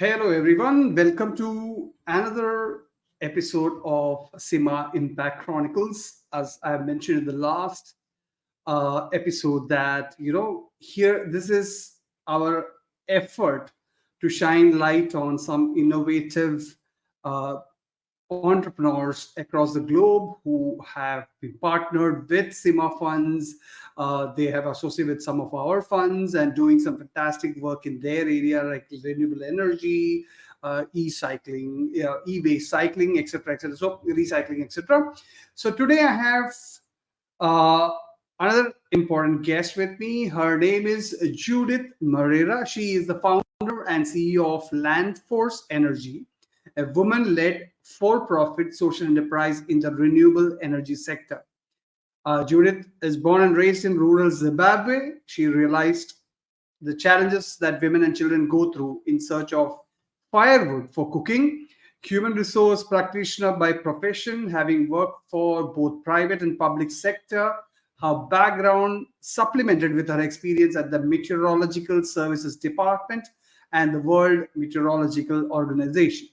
Hello, everyone. Welcome to another episode of SIMA Impact Chronicles. As I mentioned in the last episode, that here this is our effort to shine light on some innovative uh, entrepreneurs across the globe who have been partnered with SIMA Funds. They have associated with some of our funds and doing some fantastic work in their area, like renewable energy, e-cycling, e-waste cycling, etc., etc. So recycling, etc. So today I have uh, another important guest with me. Her name is Judith Marera. She is the founder and CEO of Lanforce Energy, a woman led for profit social enterprise in the renewable energy sector. Judith is born and raised in rural Zimbabwe. She realized the challenges that women and children go through in search of firewood for cooking. Human resource practitioner by profession, having worked for both private and public sector, her background supplemented with her experience at the Meteorological Services Department and the World Meteorological Organization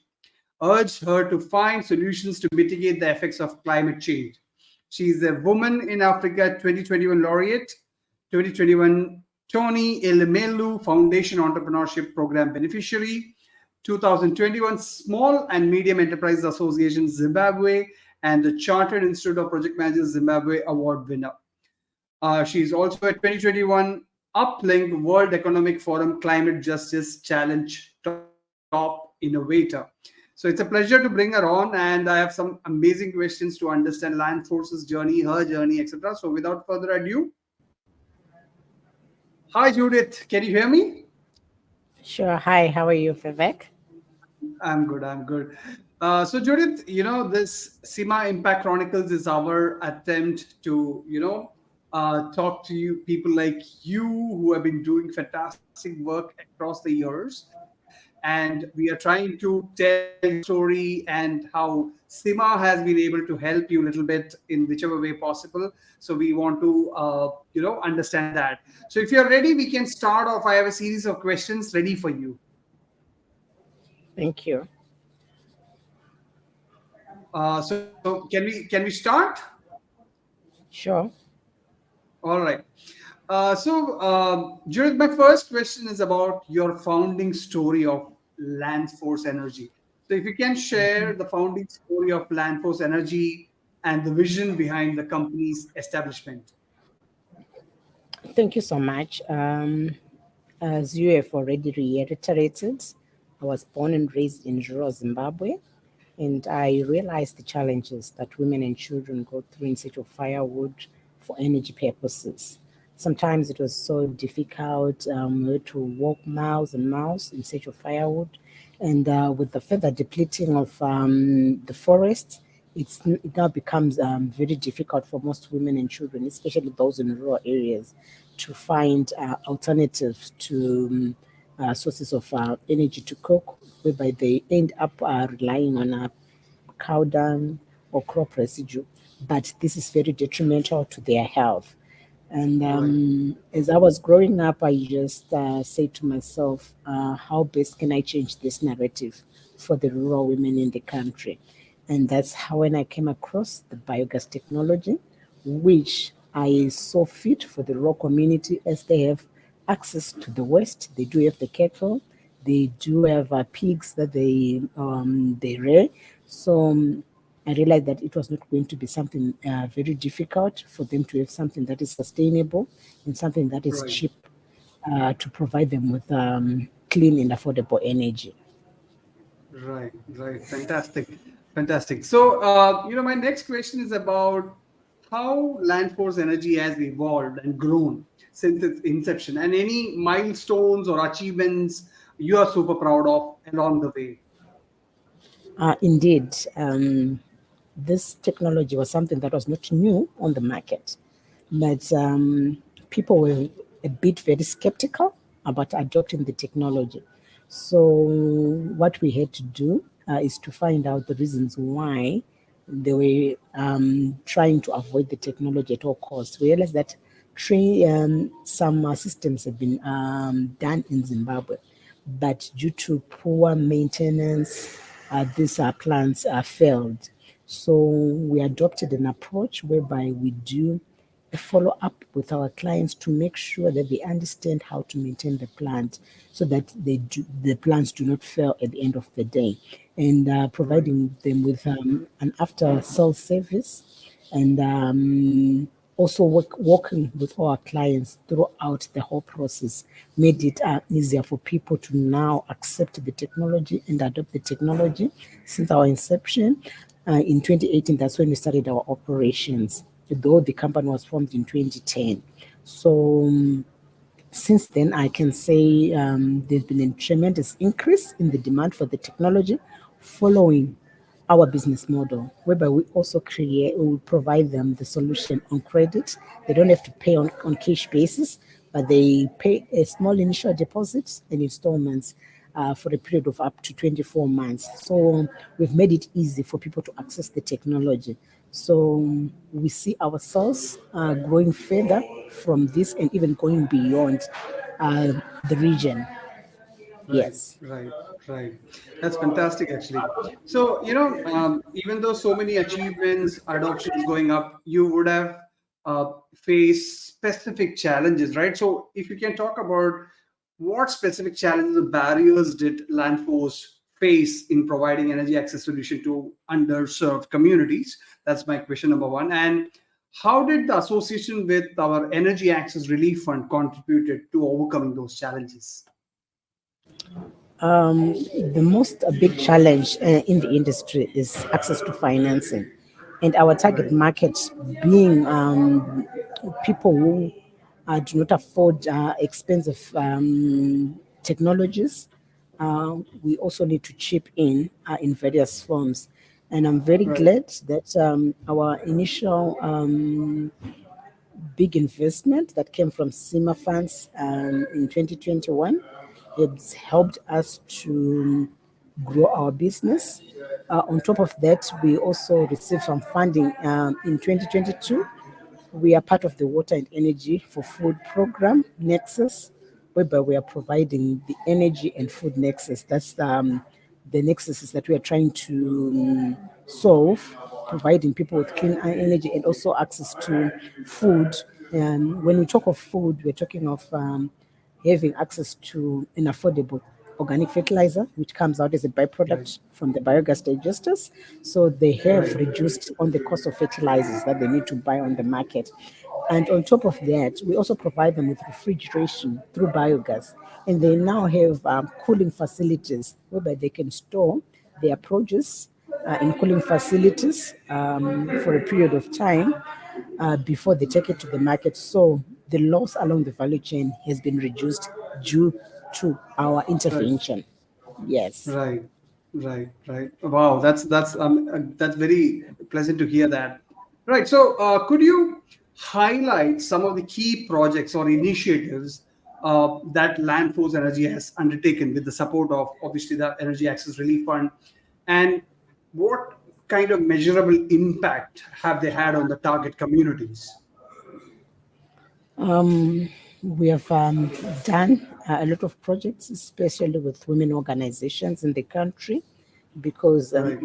urged her to find solutions to mitigate the effects of climate change. She is a Woman in Africa 2021 laureate, 2021 Tony Elumelu Foundation Entrepreneurship Program beneficiary, 2021 Small and Medium Enterprises Association Zimbabwe, and the Chartered Institute of Project Managers Zimbabwe Award winner. She is also a 2021 Uplink World Economic Forum Climate Justice Challenge Top Innovator. So it's a pleasure to bring her on, and I have some amazing questions to understand Lanforce's journey, her journey, etc. So without further ado, hi Judith, can you hear me? Sure. Hi, how are you, Vivek? I'm good. I'm good. So, Judith, this SIMA Impact Chronicles is our attempt to, talk to you, people like you who have been doing fantastic work across the years. And we are trying to tell your story and how SIMA has been able to help you a little bit in whichever way possible. So, we want to, understand that. So, if you're ready, we can start off. I have a series of questions ready for you. Thank you. So can we start? Sure. All right. Judith, my first question is about your founding story of Lanforce Energy. So, if you can share the founding story of Lanforce Energy and the vision behind the company's establishment. Thank you so much. As you have already reiterated, I was born and raised in rural Zimbabwe, and I realized the challenges that women and children go through in search of firewood for energy purposes. Sometimes it was so difficult to walk miles and miles in search of firewood, and with the further depleting of the forest, it now becomes very difficult for most women and children, especially those in rural areas, to find alternatives to sources of energy to cook, whereby they end up relying on cow dung or crop residue. But this is very detrimental to their health. And Right. as I was growing up, I just said to myself, how best can I change this narrative for the rural women in the country? And that's how when I came across the biogas technology, which I saw fit for the rural community as they have access to the waste. They do have the cattle. They do have pigs that they rear. So I realized that it was not going to be something very difficult for them to have something that is sustainable and something that is Right. cheap to provide them with clean and affordable energy. Right. Right. Fantastic. Fantastic. So, my next question is about how Landforce Energy has evolved and grown since its inception, and any milestones or achievements you are super proud of along the way. Indeed, this technology was something that was not new on the market, but people were a bit very skeptical about adopting the technology. So, what we had to do is to find out the reasons why they were trying to avoid the technology at all costs. We realized that some systems have been done in Zimbabwe, but due to poor maintenance, these plants failed. So we adopted an approach whereby we do a follow up with our clients to make sure that they understand how to maintain the plant so that the plants do not fail at the end of the day, and Right. providing them with an after sales service, and also working with our clients throughout the whole process made it easier for people to now accept the technology and adopt the technology. Since our inception in 2018, that's when we started our operations, though the company was formed in 2010. So since then, I can say there's been a tremendous increase in the demand for the technology following our business model, whereby we provide them the solution on credit. They don't have to pay on cash basis, but they pay a small initial deposit and installments for a period of up to 24 months. So we've made it easy for people to access the technology. So we see ourselves growing further from this and even going beyond uh, the region. Right, Yes. right, right. That's fantastic, actually. So, even though so many achievements, adoptions going up, you would have faced specific challenges, right? So, if you can talk about what specific challenges or barriers did Landforce face in providing energy access solution to underserved communities? That's my question number one. And how did the association with our Energy Access Relief Fund contributed to overcoming those challenges? The most big challenge in the industry is access to financing, and our target Right, market being people who do not afford expensive technologies. We also need to chip in various forms, and I'm very right, glad that our initial big investment that came from SIMA Funds in 2021. It's helped us to grow our business. On top of that, we also received some funding in 2022. We are part of the Water and Energy for Food program, Nexus, whereby we are providing the energy and food nexus. That's the nexuses that we are trying to solve, providing people with clean energy and also access to food. When we talk of food, we're talking of having access to an affordable organic fertilizer, which comes out as a right, byproduct from the biogas digesters. So they have right, reduced on the cost of fertilizers that they need to buy on the market. And on top of that, we also provide them with refrigeration through biogas. And they now have cooling facilities whereby they can store their produce in cooling facilities for a period of time before they take it to the market. So the loss along the value chain has been reduced due to our right. intervention. Yes. Right, right, right. Wow, that's very pleasant to hear that. Right. So, could you highlight some of the key projects or initiatives that Landforce Energy has undertaken with the support of obviously the Energy Access Relief Fund, and what kind of measurable impact have they had on the target communities? We have done a lot of projects, especially with women organizations in the country, because Right,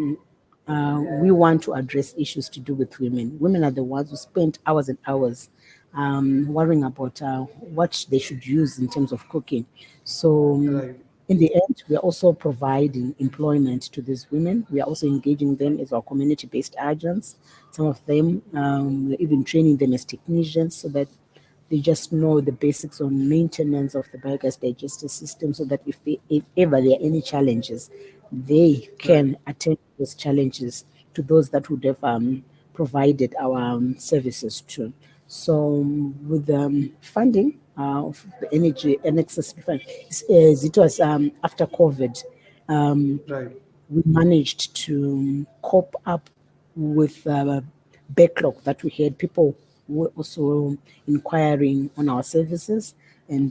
we want to address issues to do with women. Women are the ones who spend hours and hours worrying about what they should use in terms of cooking. So, right, in the end, we are also providing employment to these women. We are also engaging them as our community based agents. Some of them, we're even training them as technicians so that they just know the basics on maintenance of the biogas digester system so that if ever there are any challenges, they right, can attend those challenges to those that would have provided our services to. So with funding of the energy and access fund, as it was after COVID, um, right, we managed to cope up with backlog that we had. People were also inquiring on our services, and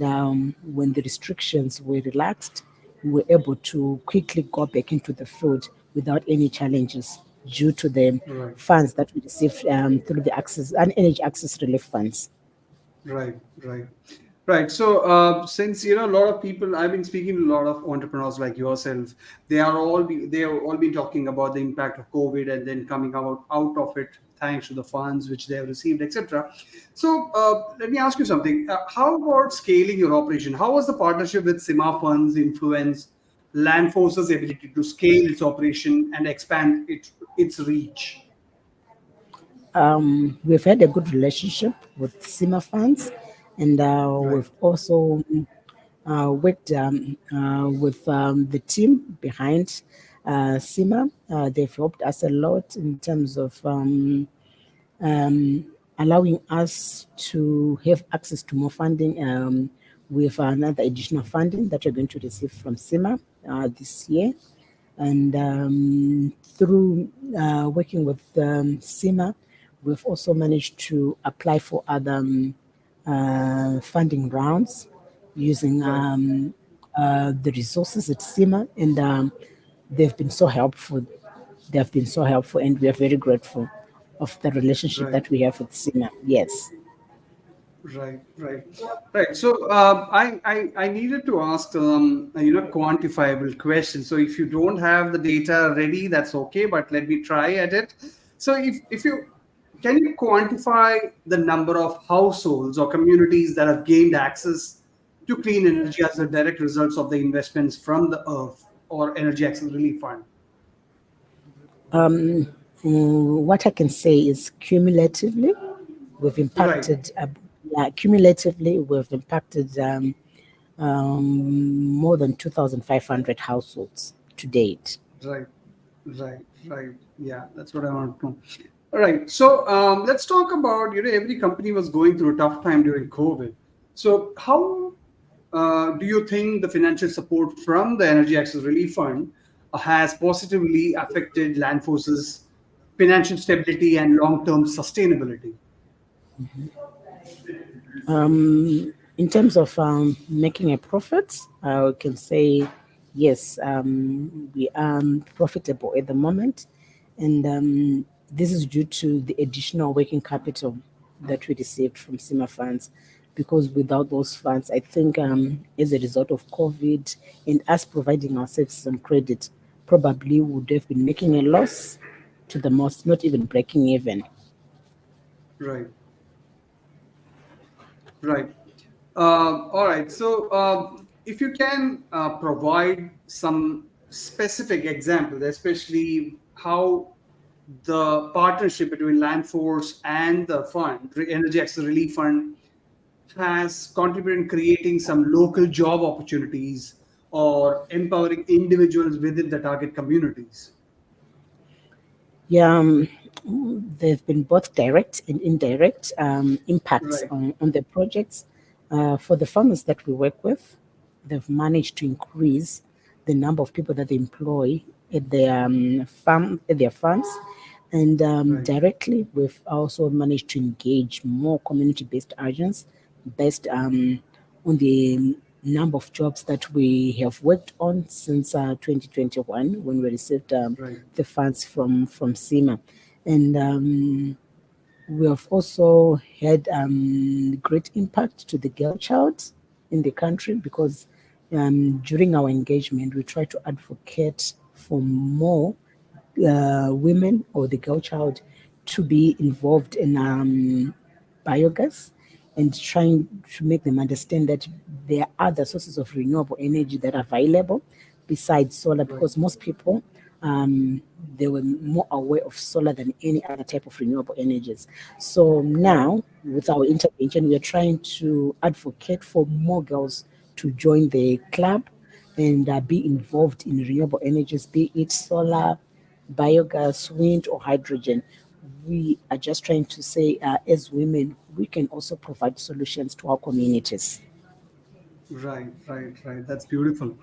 when the restrictions were relaxed, we were able to quickly go back into the field without any challenges due to the right. funds that we received through the access and energy access relief funds. Right, right. Right. So, since a lot of people, I've been speaking to a lot of entrepreneurs like yourself. They have all been talking about the impact of COVID and then coming out of it thanks to the funds which they have received, etc. So, let me ask you something. How about scaling your operation? How was the partnership with SIMA Funds influence Landforce's ability to scale its operation and expand its reach? We've had a good relationship with SIMA Funds, and Right. we've also worked with the team behind SIMA. They've helped us a lot in terms of um, allowing us to have access to more funding with another additional funding that we're going to receive from SIMA this year. And through working with SIMA, we've also managed to apply for other funding rounds using Right. the resources at SIMA, and they've been so helpful. They have been so helpful, and we are very grateful of the relationship Right. that we have with SIMA. Yes. Right, right, right. So I needed to ask quantifiable question. So if you don't have the data ready, that's okay. But let me try at it. So if you can you quantify the number of households or communities that have gained access to clean energy as a direct results of the investments from the Earth or Energy Access Relief Fund? What I can say is we've Right, impacted, cumulatively, we've impacted more than 2,500 households to date. right. Right, right. Yeah, that's what I want to know. All right. So let's talk about, every company was going through a tough time during COVID. So how do you think the financial support from the Energy Access Relief Fund has positively affected Landforce's financial stability and long-term sustainability? In terms of making a profit, I can say yes, we are profitable at the moment, and this is due to the additional working capital that we received from SIMA funds. Because without those funds, I think as a result of COVID and us providing ourselves some credit, probably would have been making a loss to the most, not even breaking even. Right, right. All right. So, if you can provide some specific examples, especially how the partnership between Landforce and the fund, the Energy Access Relief Fund, has contributed in creating some local job opportunities or empowering individuals within the target communities. Yeah, there've been both direct and indirect impacts Right, on the projects. For the farmers that we work with, they've managed to increase the number of people that they employ at their at their farms, and right, directly we've also managed to engage more community-based agents based on the number of jobs that we have worked on since 2021 when we received right, the funds from SIMA. And we have also had great impact to the girl child in the country because during our engagement, we try to advocate for more women or the girl child to be involved in biogas and trying to make them understand that there are other sources of renewable energy that are available besides solar right, because most people um, they were more aware of solar than any other type of renewable energies. So right, now, with our intervention, we are trying to advocate for more girls to join the club and be involved in renewable energies, be it solar, biogas, wind, or hydrogen. We are just trying to say, as women, we can also provide solutions to our communities. right, right, right. That's beautiful.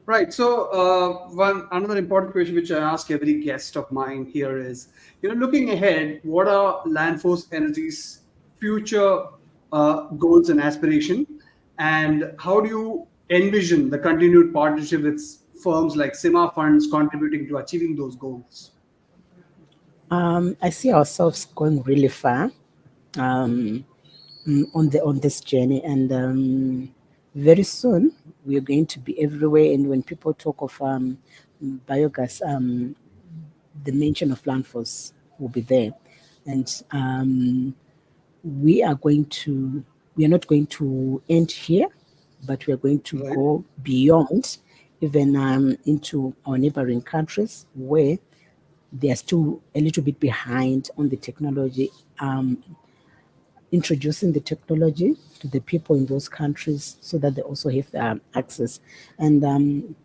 Right. So, one another important question which I ask every guest of mine here is, looking ahead, what are Landforce Energy's future goals and aspiration, and how do you envision the continued partnership with firms like SIMA Funds contributing to achieving those goals? I see ourselves going really far. Um, on this journey, and very soon we are going to be everywhere. And when people talk of biogas, the mention of Lanforce will be there, and we are going to we are not going to end here, but we are going to Right. go beyond, even into our neighboring countries where they are still a little bit behind on the technology, introducing the technology to the people in those countries so that they also have access. And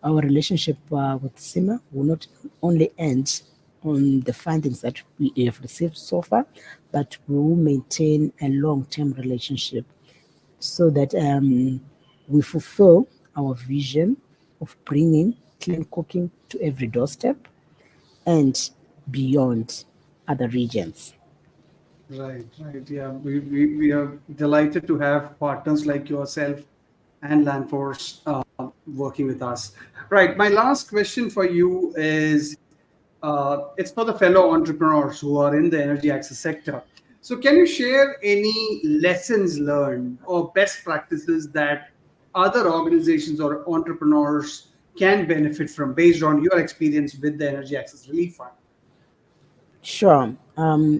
our relationship with SIMA will not only end on the findings that we have received so far, but we will maintain a long-term relationship so that we fulfill our vision of bringing clean cooking to every doorstep and beyond other regions. Right, right. Yeah, we are delighted to have partners like yourself and Landforce working with us. Right. My last question for you is it's for the fellow entrepreneurs who are in the energy access sector. So, can you share any lessons learned or best practices that other organizations or entrepreneurs can benefit from based on your experience with the Energy Access Relief Fund? Sure.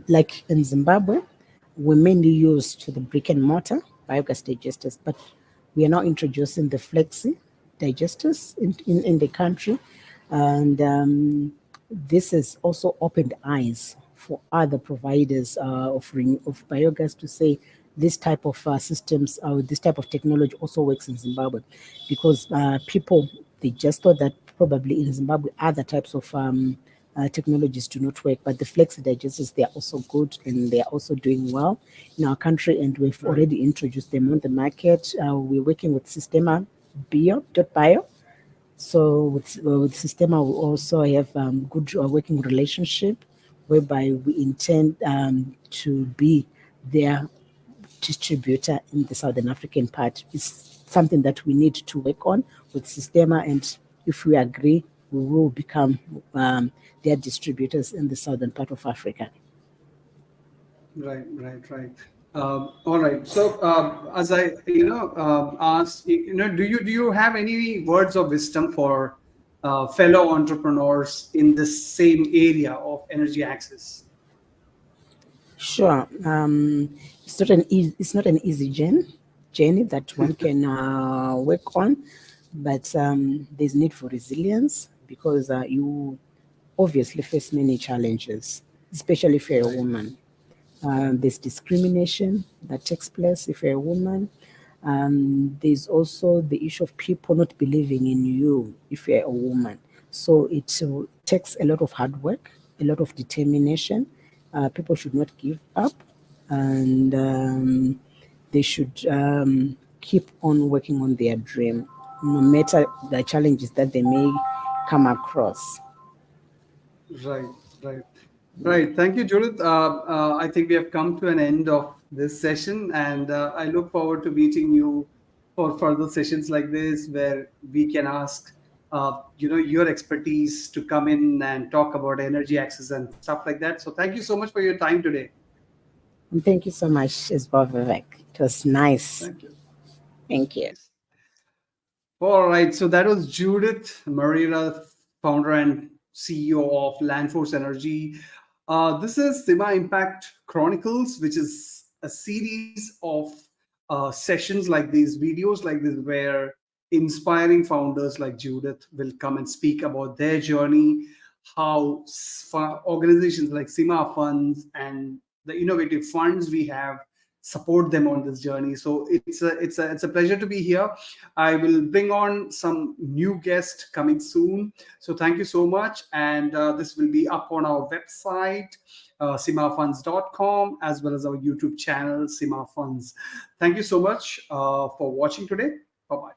Like in Zimbabwe, we mainly use to the brick and mortar biogas digesters, but we are now introducing the flexi digesters in the country. And this has also opened eyes for other providers of biogas to say this type of systems or this type of technology also works in Zimbabwe, because people, they just thought that probably in Zimbabwe other types of technologies do not work, but the flexi digesters, they are also good and they are also doing well in our country, and we've Right. already introduced them on the market. We're working with Sistema Bio. So with Sistema, we also have good working relationship, whereby we intend to be their distributor in the Southern African part. Is something that we need to work on with Sistema, and if we agree, we will become their distributors in the southern part of Africa. Right, right, right. All right. So, as I, asked, do you have any words of wisdom for fellow entrepreneurs in the same area of energy access? Sure. It's not an easy journey that one can work on, but there's need for resilience, because you obviously face many challenges, especially if you're a Right, woman. There's discrimination that takes place if you're a woman. There's also the issue of people not believing in you if you're a woman. So it takes a lot of hard work, a lot of determination. People should not give up, and they should keep on working on their dream, no matter the challenges that they may come across. right, right. Right. Thank you, Judith. I think we have come to an end of this session, and I look forward to meeting you for further sessions like this, where we can ask, your expertise to come in and talk about energy access and stuff like that. So, thank you so much for your time today. And thank you so much, Isba Vivek. It was nice. Thank you. Thank you. Nice. All right. So that was Judith Marera, founder and CEO of Lanforce Energy. This is SIMA Impact Chronicles, which is a series of sessions like these, videos like this, where inspiring founders like Judith will come and speak about their journey, how organizations like SIMA Funds and the innovative funds we have support them on this journey. So it's a pleasure to be here. I will bring on some new guests coming soon. So thank you so much. And this will be up on our website, simafunds.com, as well as our YouTube channel, SIMA Funds. Thank you so much for watching today. Bye bye.